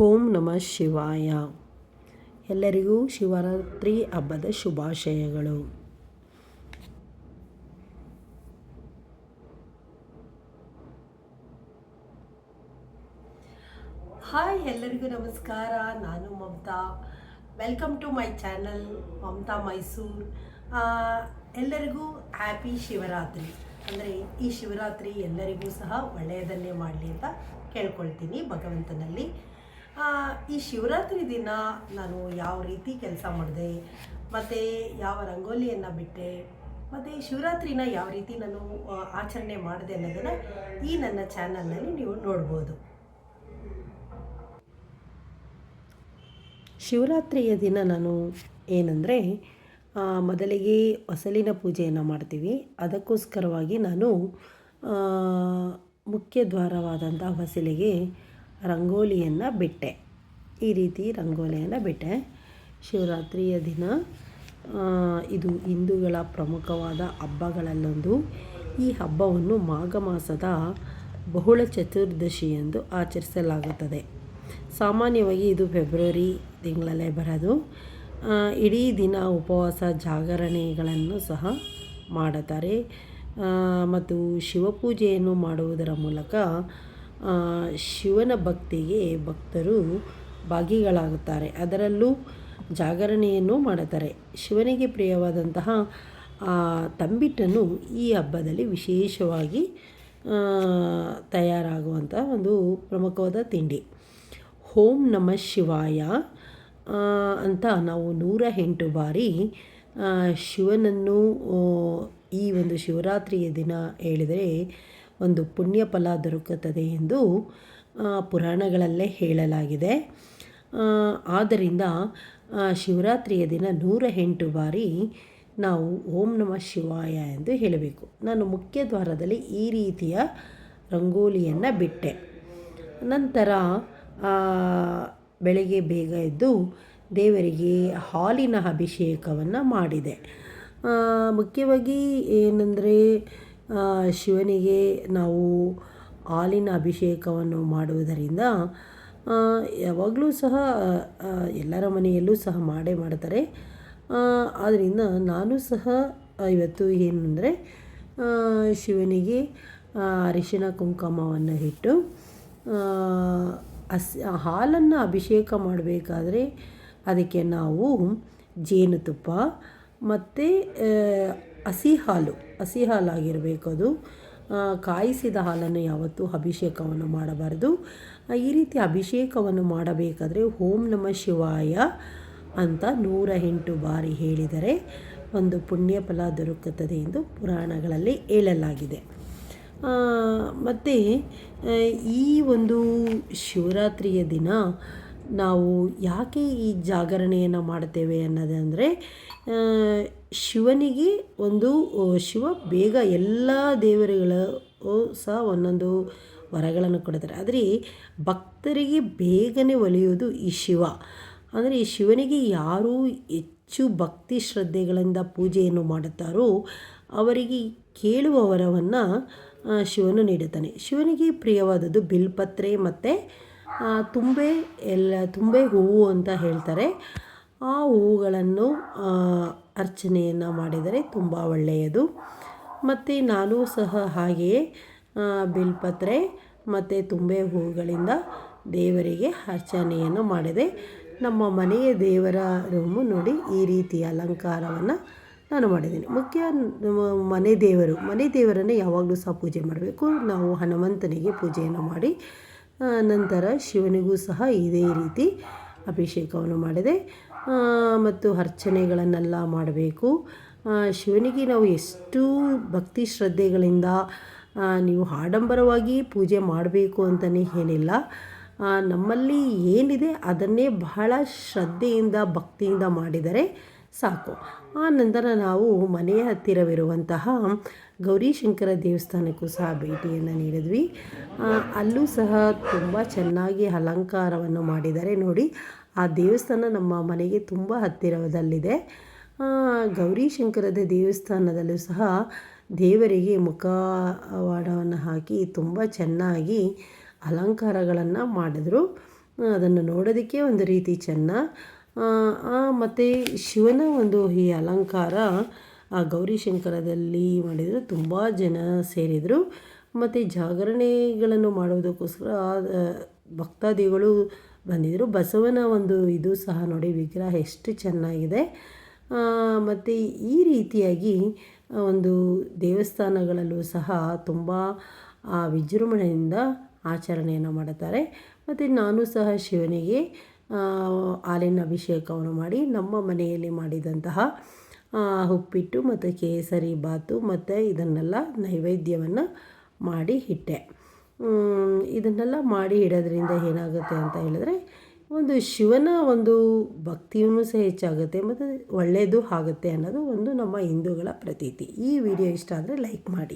ಓಂ ನಮಃ ಶಿವಾಯ. ಎಲ್ಲರಿಗೂ ಶಿವರಾತ್ರಿ ಹಬ್ಬದ ಶುಭಾಶಯಗಳು. ಹಾಯ್, ಎಲ್ಲರಿಗೂ ನಮಸ್ಕಾರ. ನಾನು Mamata. Welcome to my channel Mamata Mysuru. ಎಲ್ಲರಿಗೂ ಹ್ಯಾಪಿ ಶಿವರಾತ್ರಿ. ಅಂದರೆ ಈ ಶಿವರಾತ್ರಿ ಎಲ್ಲರಿಗೂ ಸಹ ಒಳ್ಳೆಯದನ್ನೇ ಮಾಡಲಿ ಅಂತ ಕೇಳ್ಕೊಳ್ತೀನಿ ಭಗವಂತನಲ್ಲಿ. ಈ ಶಿವರಾತ್ರಿ ದಿನ ನಾನು ಯಾವ ರೀತಿ ಕೆಲಸ ಮಾಡಿದೆ, ಮತ್ತು ಯಾವ ರಂಗೋಲಿಯನ್ನು ಬಿಟ್ಟೆ, ಮತ್ತು ಶಿವರಾತ್ರಿನ ಯಾವ ರೀತಿ ನಾನು ಆಚರಣೆ ಮಾಡಿದೆ ಅನ್ನೋದನ್ನು ಈ ನನ್ನ ಚಾನಲ್ನಲ್ಲಿ ನೀವು ನೋಡ್ಬೋದು. ಶಿವರಾತ್ರಿಯ ದಿನ ನಾನು ಏನಂದರೆ, ಮೊದಲಿಗೆ ಹೊಸಲಿನ ಪೂಜೆಯನ್ನು ಮಾಡ್ತೀವಿ. ಅದಕ್ಕೋಸ್ಕರವಾಗಿ ನಾನು ಮುಖ್ಯ ದ್ವಾರವಾದಂಥ ಹೊಸಲಿಗೆ ರಂಗೋಲಿಯನ್ನು ಬಿಟ್ಟೆ. ಈ ರೀತಿ ರಂಗೋಲಿಯನ್ನು ಬಿಟ್ಟೆ. ಶಿವರಾತ್ರಿಯ ದಿನ ಇದು ಹಿಂದೂಗಳ ಪ್ರಮುಖವಾದ ಹಬ್ಬಗಳಲ್ಲೊಂದು. ಈ ಹಬ್ಬವನ್ನು ಮಾಘ ಮಾಸದ ಬಹುಳ ಚತುರ್ದಶಿ ಎಂದು ಆಚರಿಸಲಾಗುತ್ತದೆ. ಸಾಮಾನ್ಯವಾಗಿ ಇದು ಫೆಬ್ರವರಿ ತಿಂಗಳಲ್ಲೇ ಬರೋದು. ಇಡೀ ದಿನ ಉಪವಾಸ ಜಾಗರಣೆಗಳನ್ನು ಸಹ ಮಾಡುತ್ತಾರೆ. ಮತ್ತು ಶಿವಪೂಜೆಯನ್ನು ಮಾಡುವುದರ ಮೂಲಕ ಶಿವನ ಭಕ್ತಿಗೆ ಭಕ್ತರು ಭಾಗಿಗಳಾಗುತ್ತಾರೆ. ಅದರಲ್ಲೂ ಜಾಗರಣೆಯನ್ನು ಮಾಡುತ್ತಾರೆ. ಶಿವನಿಗೆ ಪ್ರಿಯವಾದಂತಹ ತಂಬಿಟ್ಟನ್ನು ಈ ಹಬ್ಬದಲ್ಲಿ ವಿಶೇಷವಾಗಿ ತಯಾರಾಗುವಂಥ ಒಂದು ಪ್ರಮುಖವಾದ ತಿಂಡಿ. ಓಂ ನಮಃ ಶಿವಾಯ ಅಂತ ನಾವು 108 ಬಾರಿ ಶಿವನನ್ನು ಈ ಒಂದು ಶಿವರಾತ್ರಿಯ ದಿನ ಹೇಳಿದರೆ ಒಂದು ಪುಣ್ಯ ಫಲ ದೊರಕುತ್ತದೆ ಎಂದು ಪುರಾಣಗಳಲ್ಲೇ ಹೇಳಲಾಗಿದೆ. ಆದ್ದರಿಂದ ಶಿವರಾತ್ರಿಯ ದಿನ 108 ಬಾರಿ ನಾವು ಓಂ ನಮಃ ಶಿವಾಯ ಎಂದು ಹೇಳಬೇಕು. ನಾನು ಮುಖ್ಯ ದ್ವಾರದಲ್ಲಿ ಈ ರೀತಿಯ ರಂಗೋಲಿಯನ್ನು ಬಿಟ್ಟೆ. ನಂತರ ಬೆಳಗ್ಗೆ ಬೇಗ ಎದ್ದು ದೇವರಿಗೆ ಹಾಲಿನ ಅಭಿಷೇಕವನ್ನು ಮಾಡಿದೆ. ಮುಖ್ಯವಾಗಿ ಏನಂದರೆ, ಶಿವನಿಗೆ ನಾವು ಹಾಲಿನ ಅಭಿಷೇಕವನ್ನು ಮಾಡುವುದರಿಂದ ಯಾವಾಗಲೂ ಸಹ ಎಲ್ಲರ ಮನೆಯಲ್ಲೂ ಸಹ ಮಾಡೇ ಮಾಡ್ತಾರೆ. ಆದ್ದರಿಂದ ನಾನು ಸಹ ಇವತ್ತು ಏನಂದರೆ, ಶಿವನಿಗೆ ಅರಿಶಿಣ ಕುಂಕುಮವನ್ನು ಇಟ್ಟು ಹಾಲನ್ನು ಅಭಿಷೇಕ ಮಾಡಬೇಕಾದ್ರೆ ಅದಕ್ಕೆ ನಾವು ಜೇನುತುಪ್ಪ ಮತ್ತು ಹಸಿ ಹಾಲಾಗಿರಬೇಕು. ಅದು ಕಾಯಿಸಿದ ಹಾಲನ್ನು ಯಾವತ್ತೂ ಅಭಿಷೇಕವನ್ನು ಮಾಡಬಾರ್ದು. ಈ ರೀತಿ ಅಭಿಷೇಕವನ್ನು ಮಾಡಬೇಕಾದ್ರೆ ಓಂ ನಮಃ ಶಿವಾಯ ಅಂತ 108 ಬಾರಿ ಹೇಳಿದರೆ ಒಂದು ಪುಣ್ಯ ಫಲ ದೊರಕುತ್ತದೆ ಎಂದು ಪುರಾಣಗಳಲ್ಲಿ ಹೇಳಲಾಗಿದೆ. ಮತ್ತು ಈ ಒಂದು ಶಿವರಾತ್ರಿಯ ದಿನ ನಾವು ಯಾಕೆ ಈ ಜಾಗರಣೆಯನ್ನು ಮಾಡ್ತೇವೆ ಅನ್ನೋದಂದರೆ, ಶಿವನಿಗೆ ಶಿವ ಬೇಗ ಎಲ್ಲ ದೇವರುಗಳು ಸಹ ಒಂದೊಂದು ವರಗಳನ್ನು ಕೊಡ್ತಾರೆ. ಆದರೆ ಭಕ್ತರಿಗೆ ಬೇಗನೆ ಒಲಿಯೋದು ಈ ಶಿವ. ಅಂದರೆ ಈ ಶಿವನಿಗೆ ಯಾರು ಹೆಚ್ಚು ಭಕ್ತಿ ಶ್ರದ್ಧೆಗಳಿಂದ ಪೂಜೆಯನ್ನು ಮಾಡುತ್ತಾರೋ ಅವರಿಗೆ ಕೇಳುವ ವರವನ್ನು ಶಿವನು ನೀಡುತ್ತಾನೆ. ಶಿವನಿಗೆ ಪ್ರಿಯವಾದದ್ದು ಬಿಲ್ಪತ್ರೆ ಮತ್ತು ತುಂಬೆ ಹೂವು ಅಂತ ಹೇಳ್ತಾರೆ. ಆ ಹೂವುಗಳನ್ನು ಅರ್ಚನೆಯನ್ನು ಮಾಡಿದರೆ ತುಂಬ ಒಳ್ಳೆಯದು. ಮತ್ತು ನಾನು ಸಹ ಹಾಗೆಯೇ ಬಿಲ್ಪತ್ರೆ ಮತ್ತು ತುಂಬೆ ಹೂವುಗಳಿಂದ ದೇವರಿಗೆ ಅರ್ಚನೆಯನ್ನು ಮಾಡಿದೆ. ನಮ್ಮ ಮನೆಯ ದೇವರ ರೂಮು ನೋಡಿ ಈ ರೀತಿಯ ಅಲಂಕಾರವನ್ನು ನಾನು ಮಾಡಿದ್ದೀನಿ. ಮುಖ್ಯ ಮನೆ ದೇವರನ್ನು ಯಾವಾಗಲೂ ಸಹ ಪೂಜೆ ಮಾಡಬೇಕು. ನಾವು ಹನುಮಂತನಿಗೆ ಪೂಜೆಯನ್ನು ಮಾಡಿ ನಂತರ ಶಿವನಿಗೂ ಸಹ ಇದೇ ರೀತಿ ಅಭಿಷೇಕವನ್ನು ಮಾಡಿದೆ. ಮತ್ತು ಅರ್ಚನೆಗಳನ್ನೆಲ್ಲ ಮಾಡಬೇಕು. ಶಿವನಿಗೆ ನಾವು ಎಷ್ಟು ಭಕ್ತಿ ಶ್ರದ್ಧೆಗಳಿಂದ ನೀವು ಆಡಂಬರವಾಗಿ ಪೂಜೆ ಮಾಡಬೇಕು ಅಂತಲೇ ಏನಿಲ್ಲ. ನಮ್ಮಲ್ಲಿ ಏನಿದೆ ಅದನ್ನೇ ಬಹಳ ಶ್ರದ್ಧೆಯಿಂದ ಭಕ್ತಿಯಿಂದ ಮಾಡಿದರೆ ಸಾಕು. ಆ ನಂತರ ನಾವು ಮನೆಯ ಹತ್ತಿರವಿರುವಂತಹ ಗೌರಿಶಂಕರ ದೇವಸ್ಥಾನಕ್ಕೂ ಸಹ ಭೇಟಿಯನ್ನು ನೀಡಿದ್ವಿ. ಅಲ್ಲೂ ಸಹ ತುಂಬ ಚೆನ್ನಾಗಿ ಅಲಂಕಾರವನ್ನು ಮಾಡಿದ್ದಾರೆ. ನೋಡಿ, ಆ ದೇವಸ್ಥಾನ ನಮ್ಮ ಮನೆಗೆ ತುಂಬ ಹತ್ತಿರದಲ್ಲಿದೆ. ಗೌರಿಶಂಕರದ ದೇವಸ್ಥಾನದಲ್ಲೂ ಸಹ ದೇವರಿಗೆ ಮುಖವಾಡವನ್ನು ಹಾಕಿ ತುಂಬ ಚೆನ್ನಾಗಿ ಅಲಂಕಾರಗಳನ್ನು ಮಾಡಿದ್ರು. ಅದನ್ನು ನೋಡೋದಕ್ಕೆ ಒಂದು ರೀತಿ ಚೆನ್ನ. ಮತ್ತು ಶಿವನ ಒಂದು ಈ ಅಲಂಕಾರ ಆ ಗೌರಿಶಂಕರದಲ್ಲಿ ಮಾಡಿದರು. ತುಂಬ ಜನ ಸೇರಿದರು ಮತ್ತು ಜಾಗರಣೆಗಳನ್ನು ಮಾಡುವುದಕ್ಕೋಸ್ಕರ ಭಕ್ತಾದಿಗಳು ಬಂದಿದ್ದರು. ಬಸವನ ಒಂದು ಇದು ಸಹ ನೋಡಿ, ವಿಗ್ರಹ ಎಷ್ಟು ಚೆನ್ನಾಗಿದೆ. ಮತ್ತು ಈ ರೀತಿಯಾಗಿ ಒಂದು ದೇವಸ್ಥಾನಗಳಲ್ಲೂ ಸಹ ತುಂಬ ವಿಜೃಂಭಣೆಯಿಂದ ಆಚರಣೆಯನ್ನು ಮಾಡುತ್ತಾರೆ. ಮತ್ತು ನಾನು ಸಹ ಶಿವನಿಗೆ ಹಾಲಿನ ಅಭಿಷೇಕವನ್ನು ಮಾಡಿ ನಮ್ಮ ಮನೆಯಲ್ಲಿ ಮಾಡಿದಂತಹ ಉಪ್ಪಿಟ್ಟು ಮತ್ತು ಕೇಸರಿ ಬಾತು ಮತ್ತು ಇದನ್ನೆಲ್ಲ ನೈವೇದ್ಯವನ್ನು ಮಾಡಿ ಇಟ್ಟೆ. ಇದನ್ನೆಲ್ಲ ಮಾಡಿ ಇಡೋದ್ರಿಂದ ಏನಾಗುತ್ತೆ ಅಂತ ಹೇಳಿದ್ರೆ, ಒಂದು ಶಿವನ ಒಂದು ಭಕ್ತಿಯೂ ಸಹ ಹೆಚ್ಚಾಗುತ್ತೆ ಮತ್ತು ಒಳ್ಳೆಯದು ಆಗುತ್ತೆ ಅನ್ನೋದು ಒಂದು ನಮ್ಮ ಹಿಂದೂಗಳ ಪ್ರತೀತಿ. ಈ ವಿಡಿಯೋ ಇಷ್ಟ ಆದರೆ ಲೈಕ್ ಮಾಡಿ.